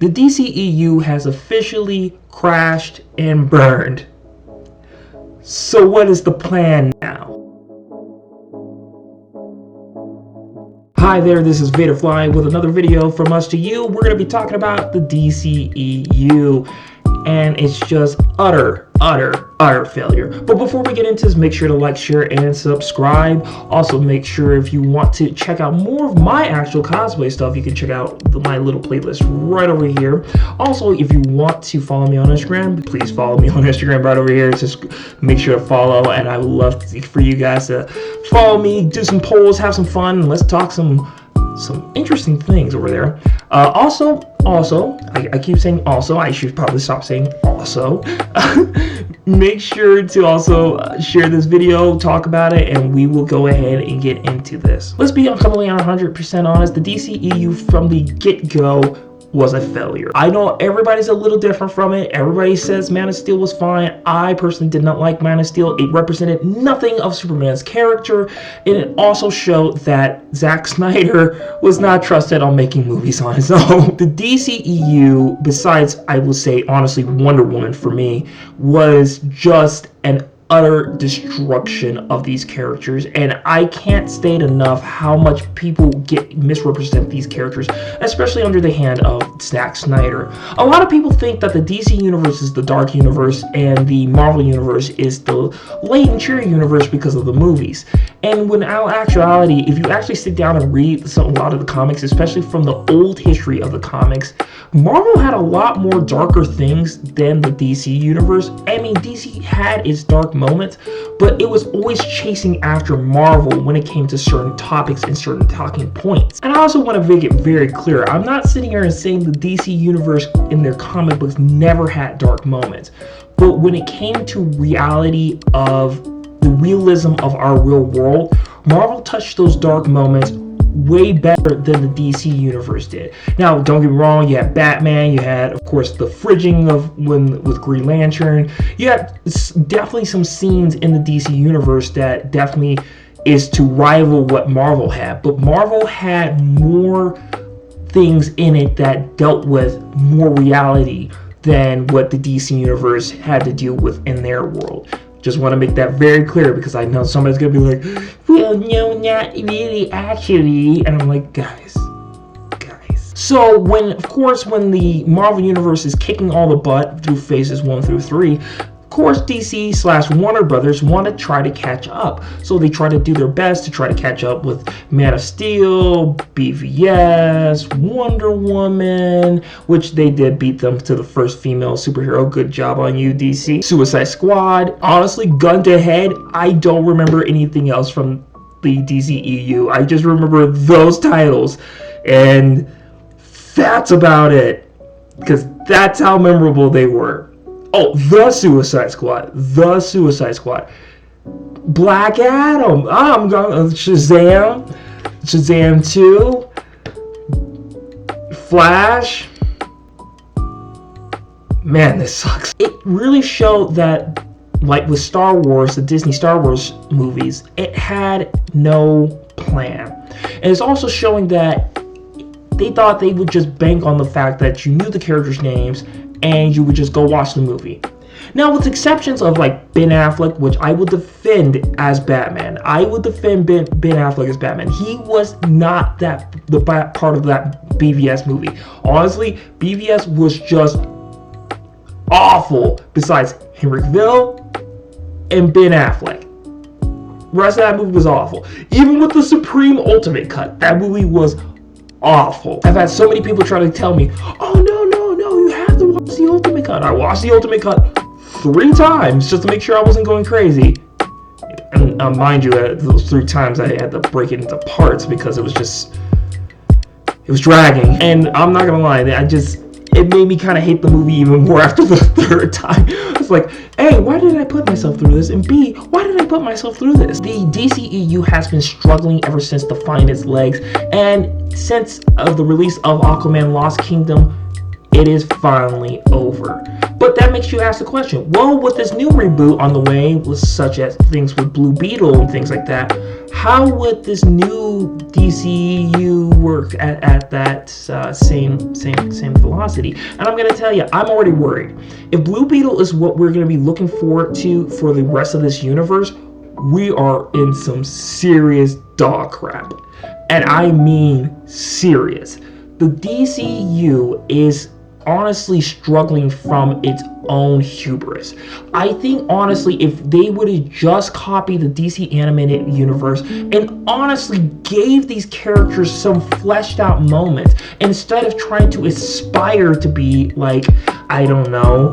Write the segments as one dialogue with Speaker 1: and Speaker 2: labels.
Speaker 1: The DCEU has officially crashed and burned. So what is the plan now? Hi there, this is Vaderfly with another video from us to you. We're going to be talking about the DCEU, and it's just utter failure. But before we get into this, make sure to like, share, and subscribe. Also, make sure if you want to check out more of my actual cosplay stuff, you can check out my little playlist right over here. Also, if you want to follow me on Instagram, please follow me on Instagram right over here. Just make sure to follow, and I would love for you guys to follow me, do some polls, have some fun, and let's talk some interesting things over there. Also, I keep saying also, I should probably stop saying also. Make sure to also share this video, talk about it, and we will go ahead and get into this. Let's be completely 100% honest, the DCEU from the get-go was a failure. I know everybody's a little different from it. Everybody says Man of Steel was fine. I personally did not like Man of Steel. It represented nothing of Superman's character, and it also showed that Zack Snyder was not trusted on making movies on his own. The DCEU, besides, I will say honestly, Wonder Woman for me, was just an utter destruction of these characters, and I can't state enough how much people misrepresent these characters, especially under the hand of Zack Snyder. A lot of people think that the DC universe is the dark universe and the Marvel universe is the light and cheery universe because of the movies. And when in actuality, if you actually sit down and read a lot of the comics, especially from the old history of the comics, Marvel had a lot more darker things than the DC universe. I mean, DC had its dark moments, but it was always chasing after Marvel when it came to certain topics and certain talking points. And I also want to make it very clear, I'm not sitting here and saying the DC universe in their comic books never had dark moments, but when it came to reality of the realism of our real world, Marvel touched those dark moments way better than the DC universe did. Now, don't get me wrong, you had Batman, you had, of course, the fridging of with Green Lantern. You had definitely some scenes in the DC universe that definitely is to rival what Marvel had, but Marvel had more things in it that dealt with more reality than what the DC universe had to deal with in their world. Just want to make that very clear, because I know somebody's going to be like, well, no, not really, actually. And I'm like, guys. So when the Marvel Universe is kicking all the butt through phases 1 through 3, of course, DC/Warner Brothers want to try to catch up. So they try to do their best to try to catch up with Man of Steel, BVS, Wonder Woman, which they did beat them to the first female superhero. Good job on you, DC. Suicide Squad. Honestly, gun to head, I don't remember anything else from the DCEU. I just remember those titles, and that's about it, because that's how memorable they were. Oh, the Suicide Squad. Black Adam. I'm going Shazam 2. Flash. Man, this sucks. It really showed that, like with Star Wars, the Disney Star Wars movies, it had no plan. And it's also showing that they thought they would just bank on the fact that you knew the characters' names and you would just go watch the movie. Now, with exceptions of like Ben Affleck, which I would defend as Batman. I would defend Ben Affleck as Batman. He was not the part of that BVS movie. Honestly, BVS was just awful, besides Henry Cavill and Ben Affleck. The rest of that movie was awful. Even with the Supreme Ultimate Cut, that movie was awful. I've had so many people try to tell me, oh no, you have to watch the Ultimate Cut. I watched the Ultimate Cut 3 times just to make sure I wasn't going crazy. And mind you, those 3 times I had to break it into parts because it was dragging. And I'm not gonna lie, it made me kind of hate the movie even more after the 3rd time. It's like, A, why did I put myself through this? And B, why did I put myself through this? The DCEU has been struggling ever since to find its legs, and since the release of Aquaman Lost Kingdom, it is finally over. But that makes you ask the question, well, with this new reboot on the way, such as things with Blue Beetle and things like that, how would this new DCEU work at that same velocity? And I'm going to tell you, I'm already worried. If Blue Beetle is what we're going to be looking forward to for the rest of this universe, we are in some serious dog crap. And I mean serious. The DCEU is honestly struggling from its own hubris. I think honestly, if they would have just copied the DC animated universe and honestly gave these characters some fleshed out moments instead of trying to aspire to be like, I don't know,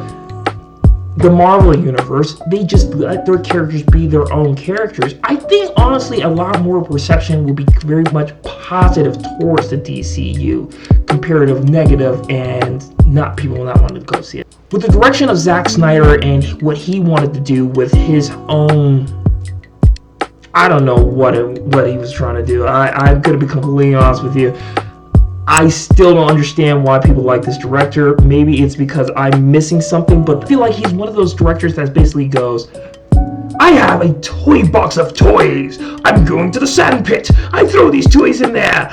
Speaker 1: the Marvel universe, they just let their characters be their own characters. I think honestly a lot more reception will be very much positive towards the DCU compared to negative and not people not wanting to go see it. With the direction of Zack Snyder and what he wanted to do with his own, I don't know what he was trying to do. I'm gonna be completely honest with you. I still don't understand why people like this director. Maybe it's because I'm missing something, but I feel like he's one of those directors that basically goes, I have a toy box of toys. I'm going to the sand pit. I throw these toys in there.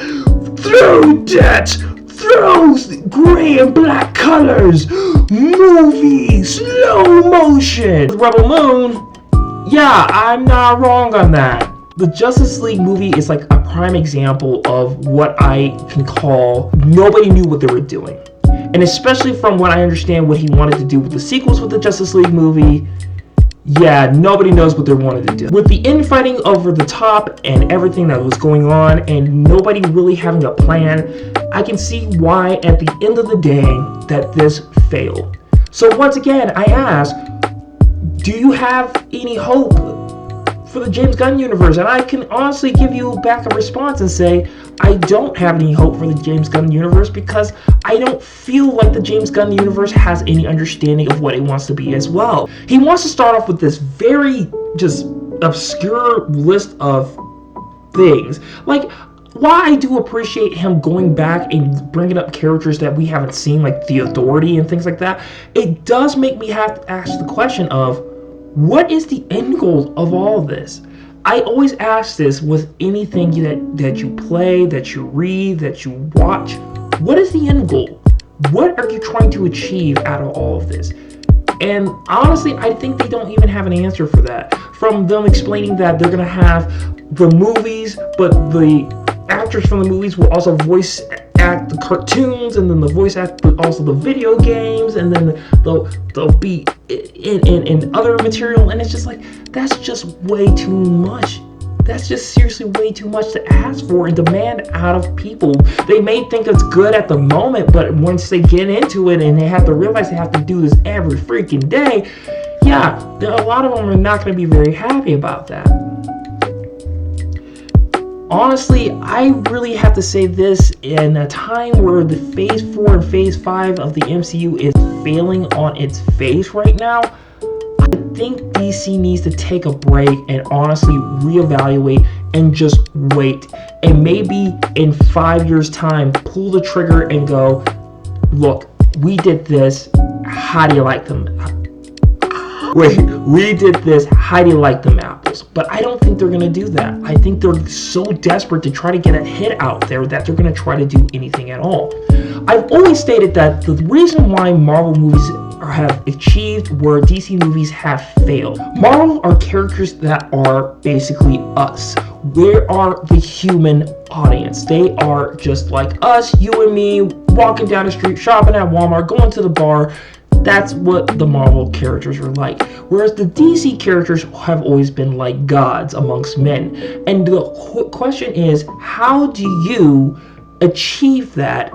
Speaker 1: Throw that. Throw gray and black colors. Movie. Slow motion. Rebel Moon. Yeah, I'm not wrong on that. The Justice League movie is like a prime example of what I can call nobody knew what they were doing. And especially from what I understand what he wanted to do with the sequels with the Justice League movie, yeah, nobody knows what they wanted to do. With the infighting over the top and everything that was going on and nobody really having a plan, I can see why at the end of the day that this failed. So once again, I ask, do you have any hope for the James Gunn universe? And I can honestly give you back a response and say, I don't have any hope for the James Gunn universe because I don't feel like the James Gunn universe has any understanding of what it wants to be as well. He wants to start off with this very just obscure list of things. Like, while I do appreciate him going back and bringing up characters that we haven't seen, like the Authority and things like that, it does make me have to ask the question of, what is the end goal of all of this? I always ask this with anything that you play, that you read, that you watch. What is the end goal? What are you trying to achieve out of all of this? And honestly, I think they don't even have an answer for that. From them explaining that they're going to have the movies, but the actors from the movies will also voice act the cartoons, and then the voice act also the video games, and then they'll be in other material, and it's just like, that's just way too much. That's just seriously way too much to ask for and demand out of people. They may think it's good at the moment, but once they get into it and they have to realize they have to do this every freaking day, yeah, a lot of them are not going to be very happy about that. Honestly, I really have to say this in a time where the Phase 4 and Phase 5 of the MCU is failing on its face right now. I think DC needs to take a break and honestly reevaluate and just wait. And maybe in 5 years' time, pull the trigger and go, look, we did this. How do you like them? Wait, we did this. How do you like them apples? But I don't think they're going to do that. I think they're so desperate to try to get a hit out there that they're going to try to do anything at all. I've always stated that the reason why Marvel movies have achieved where DC movies have failed. Marvel are characters that are basically us. We are the human audience. They are just like us, you and me, walking down the street, shopping at Walmart, going to the bar. That's what the Marvel characters are like. Whereas the DC characters have always been like gods amongst men. And the question is, how do you achieve that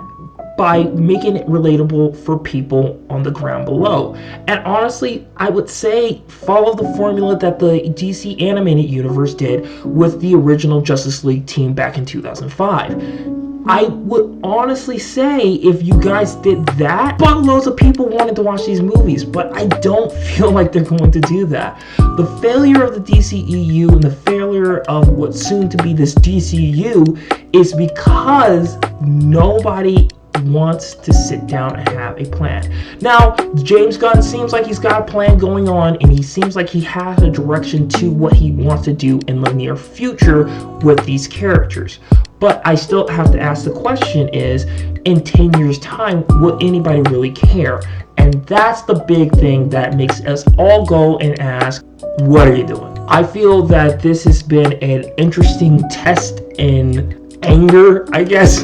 Speaker 1: by making it relatable for people on the ground below? And honestly, I would say follow the formula that the DC animated universe did with the original Justice League team back in 2005. I would honestly say if you guys did that, buttloads of people wanted to watch these movies, but I don't feel like they're going to do that. The failure of the DCEU and the failure of what's soon to be this DCU is because nobody wants to sit down and have a plan. Now, James Gunn seems like he's got a plan going on, and he seems like he has a direction to what he wants to do in the near future with these characters. But I still have to ask the question is, in 10 years time, will anybody really care? And that's the big thing that makes us all go and ask, what are you doing? I feel that this has been an interesting test in anger, I guess.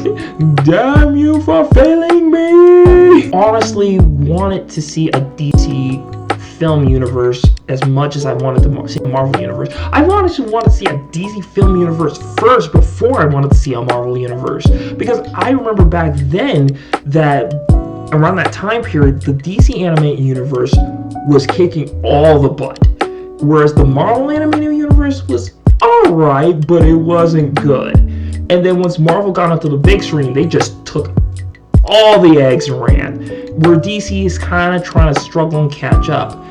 Speaker 1: Damn you for failing me! Honestly, wanted to see a DC film universe as much as I wanted to see a Marvel universe. I wanted to see a DC film universe first before I wanted to see a Marvel universe, because I remember back then that around that time period, the DC animated universe was kicking all the butt, whereas the Marvel animated universe was alright, but it wasn't good. And then once Marvel got onto the big screen, they just took all the eggs and ran, where DC is kind of trying to struggle and catch up.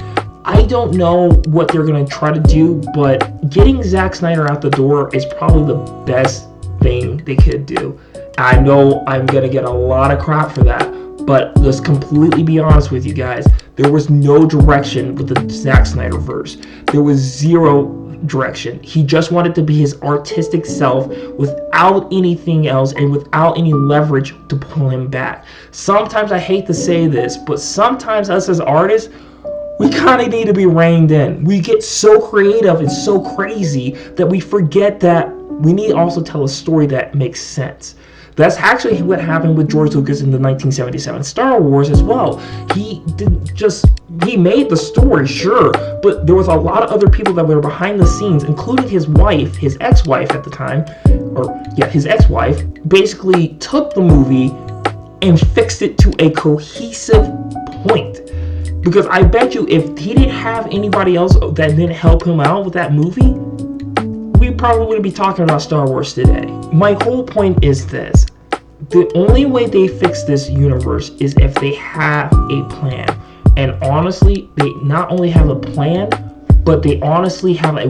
Speaker 1: I don't know what they're going to try to do, but getting Zack Snyder out the door is probably the best thing they could do. I know I'm going to get a lot of crap for that, but let's completely be honest with you guys. There was no direction with the Zack Snyder verse. There was zero direction. He just wanted to be his artistic self without anything else and without any leverage to pull him back. Sometimes, I hate to say this, but sometimes us as artists, we kind of need to be reined in. We get so creative and so crazy that we forget that we need to also tell a story that makes sense. That's actually what happened with George Lucas in the 1977 Star Wars as well. He made the story, sure, but there was a lot of other people that were behind the scenes, including his wife, his ex-wife at the time, his ex-wife, basically took the movie and fixed it to a cohesive point. Because I bet you if he didn't have anybody else that didn't help him out with that movie, we probably wouldn't be talking about Star Wars today. My whole point is this. The only way they fix this universe is if they have a plan. And honestly, they not only have a plan, but they honestly have a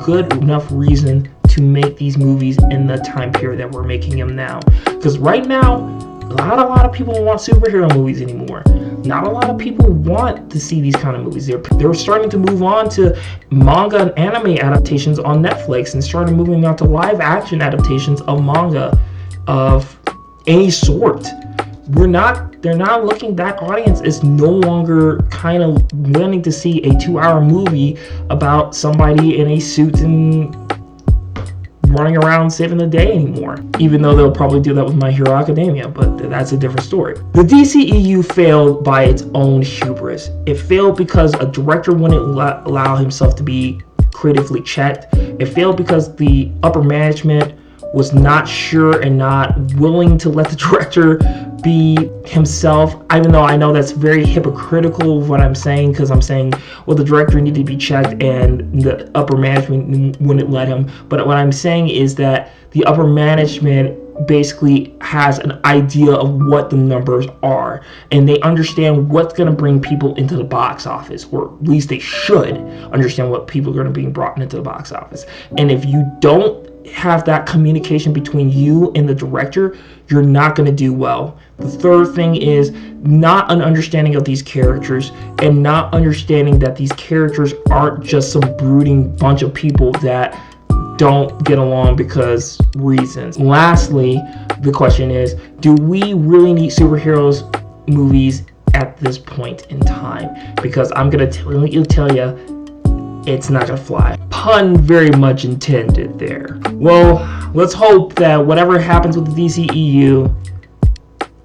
Speaker 1: good enough reason to make these movies in the time period that we're making them now. Because right now, not a lot of people want superhero movies anymore. Not a lot of people want to see these kind of movies. They're starting to move on to manga and anime adaptations on Netflix and starting moving on to live action adaptations of manga of any sort. They're not looking, that audience is no longer kind of wanting to see a 2-hour movie about somebody in a suit and running around saving the day anymore, even though they'll probably do that with My Hero Academia, but that's a different story. The DCEU failed by its own hubris. It failed because a director wouldn't allow himself to be creatively checked. It failed because the upper management was not sure and not willing to let the director be himself, even though I know that's very hypocritical of what I'm saying, because I'm saying, well, the director needed to be checked and the upper management wouldn't let him. But what I'm saying is that the upper management basically has an idea of what the numbers are, and they understand what's going to bring people into the box office, or at least they should understand what people are going to be brought into the box office. And if you don't have that communication between you and the director, you're not going to do well. The third thing is not an understanding of these characters, and not understanding that these characters aren't just some brooding bunch of people that don't get along because reasons. Lastly, the question is, do we really need superheroes movies at this point in time? Because I'm going to tell you, it's not going to fly. Pun very much intended there. Well, let's hope that whatever happens with the DCEU,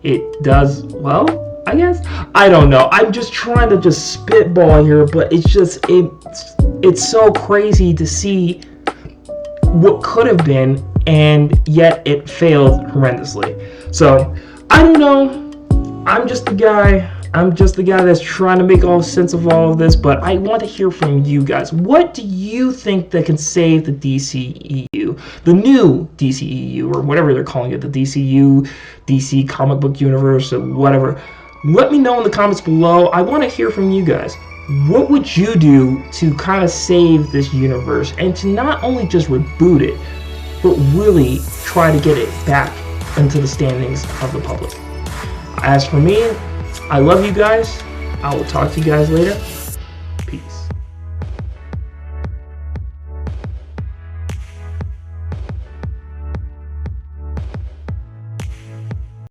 Speaker 1: it does well, I guess. I don't know. I'm just trying to spitball here, but it's so crazy to see what could have been, and yet it failed horrendously. So, I don't know. I'm just the guy that's trying to make all sense of all of this, but I want to hear from you guys. What do you think that can save the DCEU? The new DCEU, or whatever they're calling it, the DCU, DC comic book universe, or whatever. Let me know in the comments below. I want to hear from you guys. What would you do to kind of save this universe, and to not only just reboot it, but really try to get it back into the standings of the public. As for me, I love you guys. I will talk to you guys later.